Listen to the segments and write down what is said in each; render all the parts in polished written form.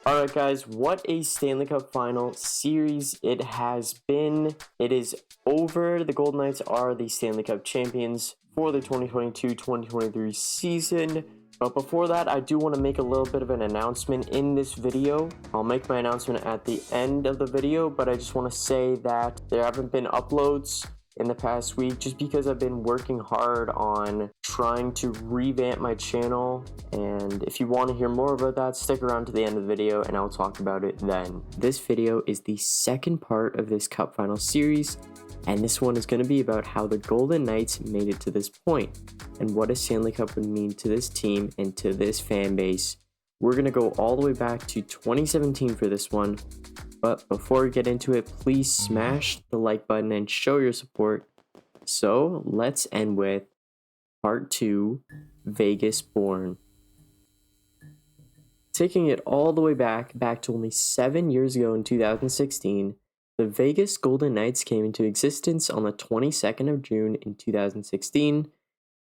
Alright guys, what a Stanley Cup final series it has been. It is over. The Golden Knights are the Stanley Cup champions for the 2022-2023 season. But before that, I do want to make a little bit of an announcement in this video. I'll make my announcement at the end of the video, but I just want to say that there haven't been uploads in the past week just because I've been working hard on trying to revamp my channel, and if you want to hear more about that, stick around to the end of the video and I'll talk about it then. This video is the second part of this Cup Final series, and this one is going to be about how the Golden Knights made it to this point and what a Stanley Cup would mean to this team and to this fan base. We're going to go all the way back to 2017 for this one. But before we get into it, please smash the like button and show your support. So let's end with part 2, Vegas Born. Taking it all the way back to only 7 years ago in 2016, the Vegas Golden Knights came into existence on the 22nd of June in 2016.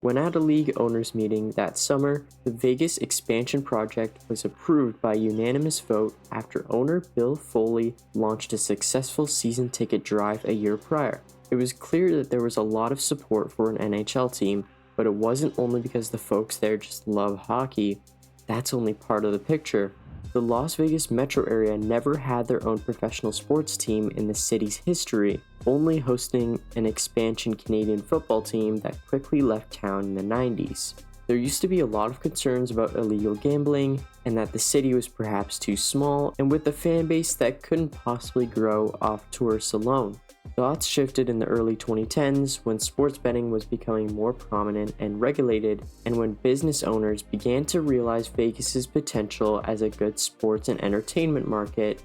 When at a league owners meeting that summer, the Vegas expansion project was approved by unanimous vote after owner Bill Foley launched a successful season ticket drive a year prior. It was clear that there was a lot of support for an NHL team, but it wasn't only because the folks there just love hockey. That's only part of the picture. The Las Vegas metro area never had their own professional sports team in the city's history, only hosting an expansion Canadian football team that quickly left town in the 90s. There used to be a lot of concerns about illegal gambling and that the city was perhaps too small and with a fan base that couldn't possibly grow off tourists alone. Thoughts shifted in the early 2010s when sports betting was becoming more prominent and regulated, and when business owners began to realize Vegas's potential as a good sports and entertainment market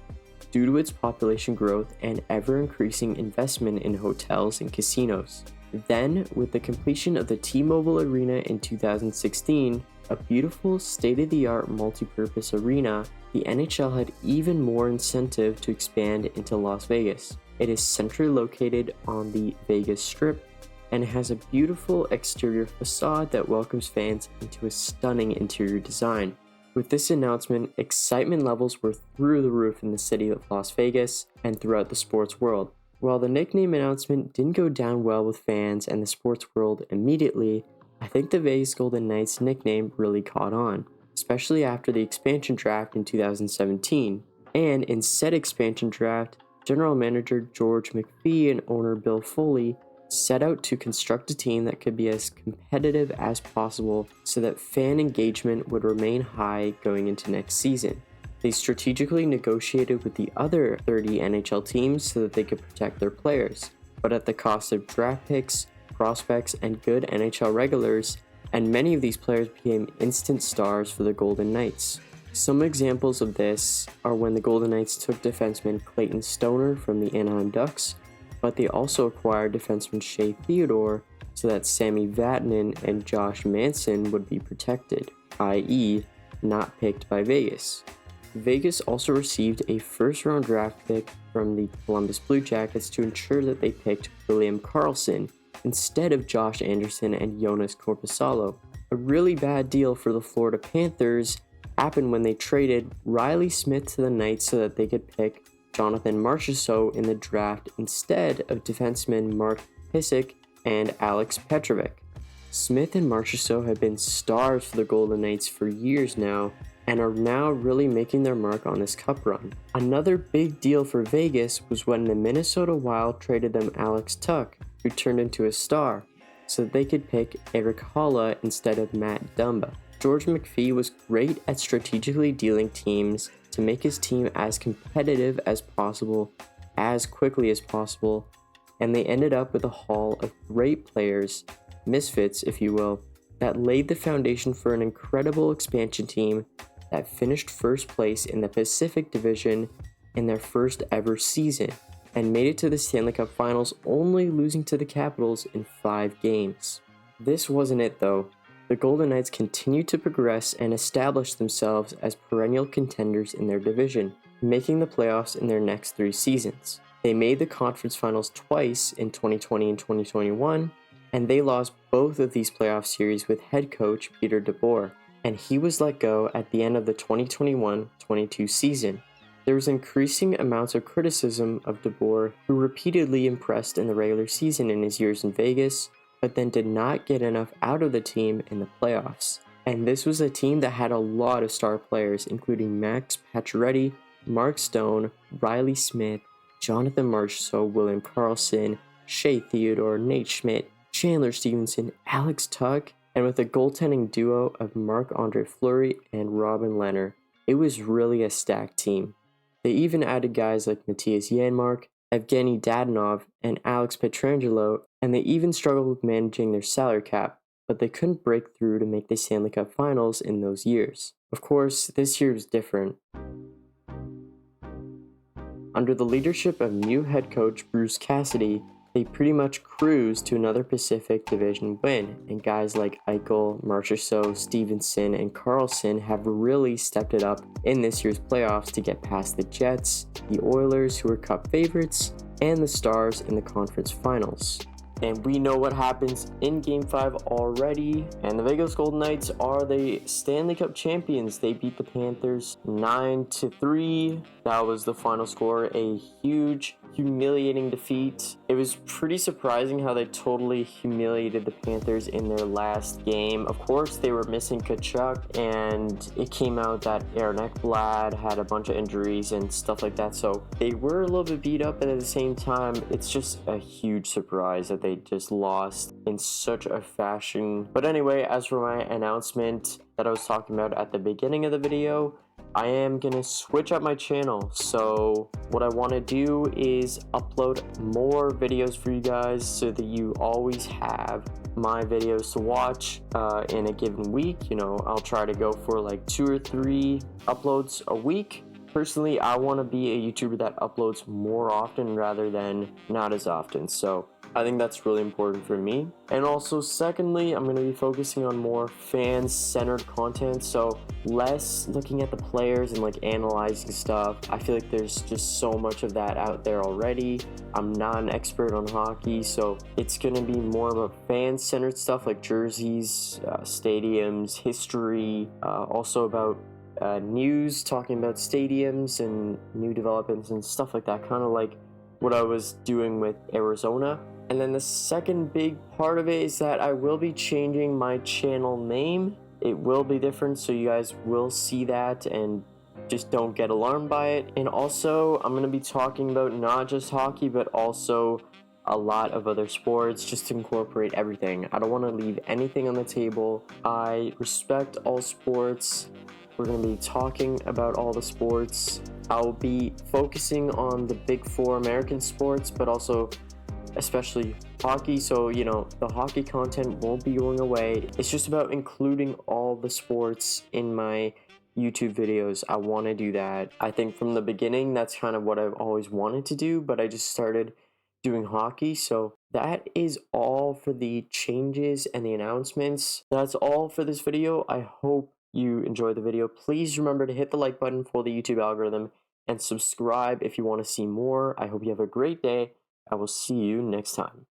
due to its population growth and ever-increasing investment in hotels and casinos. Then, with the completion of the T-Mobile Arena in 2016, a beautiful state-of-the-art multi-purpose arena, the NHL had even more incentive to expand into Las Vegas. It is centrally located on the Vegas Strip and has a beautiful exterior facade that welcomes fans into a stunning interior design. With this announcement, excitement levels were through the roof in the city of Las Vegas and throughout the sports world. While the nickname announcement didn't go down well with fans and the sports world immediately, I think the Vegas Golden Knights nickname really caught on, especially after the expansion draft in 2017. And in said expansion draft, General Manager George McPhee and owner Bill Foley set out to construct a team that could be as competitive as possible so that fan engagement would remain high going into next season. They strategically negotiated with the other 30 NHL teams so that they could protect their players, but at the cost of draft picks, prospects, and good NHL regulars, and many of these players became instant stars for the Golden Knights. Some examples of this are when the Golden Knights took defenseman Clayton Stoner from the Anaheim Ducks, but they also acquired defenseman Shea Theodore so that Sami Vatanen and Josh Manson would be protected, i.e. not picked by Vegas. Vegas also received a first-round draft pick from the Columbus Blue Jackets to ensure that they picked William Karlsson instead of Josh Anderson and Jonas Korpisalo. A really bad deal for the Florida Panthers happened when they traded Riley Smith to the Knights so that they could pick Jonathan Marchessault in the draft instead of defensemen Mark Pysyk and Alex Petrovic. Smith and Marchessault have been stars for the Golden Knights for years now and are now really making their mark on this cup run. Another big deal for Vegas was when the Minnesota Wild traded them Alex Tuch, who turned into a star, so that they could pick Erik Haula instead of Matt Dumba. George McPhee was great at strategically dealing teams to make his team as competitive as possible, as quickly as possible, and they ended up with a haul of great players, misfits if you will, that laid the foundation for an incredible expansion team that finished first place in the Pacific Division in their first ever season, and made it to the Stanley Cup Finals, only losing to the Capitals in 5 games. This wasn't it though. The Golden Knights continued to progress and establish themselves as perennial contenders in their division, making the playoffs in their next 3 seasons. They made the conference finals twice in 2020 and 2021, and they lost both of these playoff series with head coach Peter DeBoer. and he was let go at the end of the 2021-22 season. There was increasing amounts of criticism of DeBoer, who repeatedly impressed in the regular season in his years in Vegas, but then did not get enough out of the team in the playoffs. And this was a team that had a lot of star players, including Max Pacioretty, Mark Stone, Riley Smith, Jonathan Marchessault, William Karlsson, Shea Theodore, Nate Schmidt, Chandler Stevenson, Alex Tuch, and with a goaltending duo of Marc-Andre Fleury and Robin Lehner. It was really a stacked team. They even added guys like Matthias Janmark, Evgeny Dadonov, and Alex Pietrangelo, and they even struggled with managing their salary cap, but they couldn't break through to make the Stanley Cup Finals in those years. Of course, this year was different. Under the leadership of new head coach Bruce Cassidy, they pretty much cruised to another Pacific Division win, and guys like Eichel, Marchessault, Stevenson, and Karlsson have really stepped it up in this year's playoffs to get past the Jets, the Oilers, who are Cup favorites, and the Stars in the conference finals. And we know what happens in Game 5 already. And the Vegas Golden Knights are the Stanley Cup champions. They beat the Panthers 9-3. That was the final score. A huge, humiliating defeat. It was pretty surprising how they totally humiliated the Panthers in their last game. Of course, they were missing Tkachuk, and it came out that Aaron Ekblad had a bunch of injuries and stuff like that. So they were a little bit beat up, but at the same time, it's just a huge surprise that they just lost in such a fashion. But anyway, as for my announcement that I was talking about at the beginning of the video, I am gonna switch up my channel. So what I want to do is upload more videos for you guys so that you always have my videos to watch in a given week. You know, I'll try to go for like 2 or 3 uploads a week. Personally, I want to be a YouTuber that uploads more often rather than not as often. So I think that's really important for me. And also, secondly, I'm going to be focusing on more fan-centered content. So less looking at the players and like analyzing stuff. I feel like there's just so much of that out there already. I'm not an expert on hockey, so it's going to be more about fan-centered stuff like jerseys, stadiums, history, also about news, talking about stadiums and new developments and stuff like that, kind of like what I was doing with Arizona. And then the second big part of it is that I will be changing my channel name. It will be different, so you guys will see that, and just don't get alarmed by it. And also, I'm going to be talking about not just hockey, but also a lot of other sports, just to incorporate everything. I don't want to leave anything on the table. I respect all sports. We're going to be talking about all the sports. I'll be focusing on the big 4 American sports, but also especially hockey. So, you know, the hockey content won't be going away. It's just about including all the sports in my YouTube videos. I want to do that. I think from the beginning, that's kind of what I've always wanted to do, but I just started doing hockey. So that is all for the changes and the announcements. That's all for this video. I hope you enjoyed the video. Please remember to hit the like button for the YouTube algorithm and subscribe if you want to see more. I hope you have a great day. I will see you next time.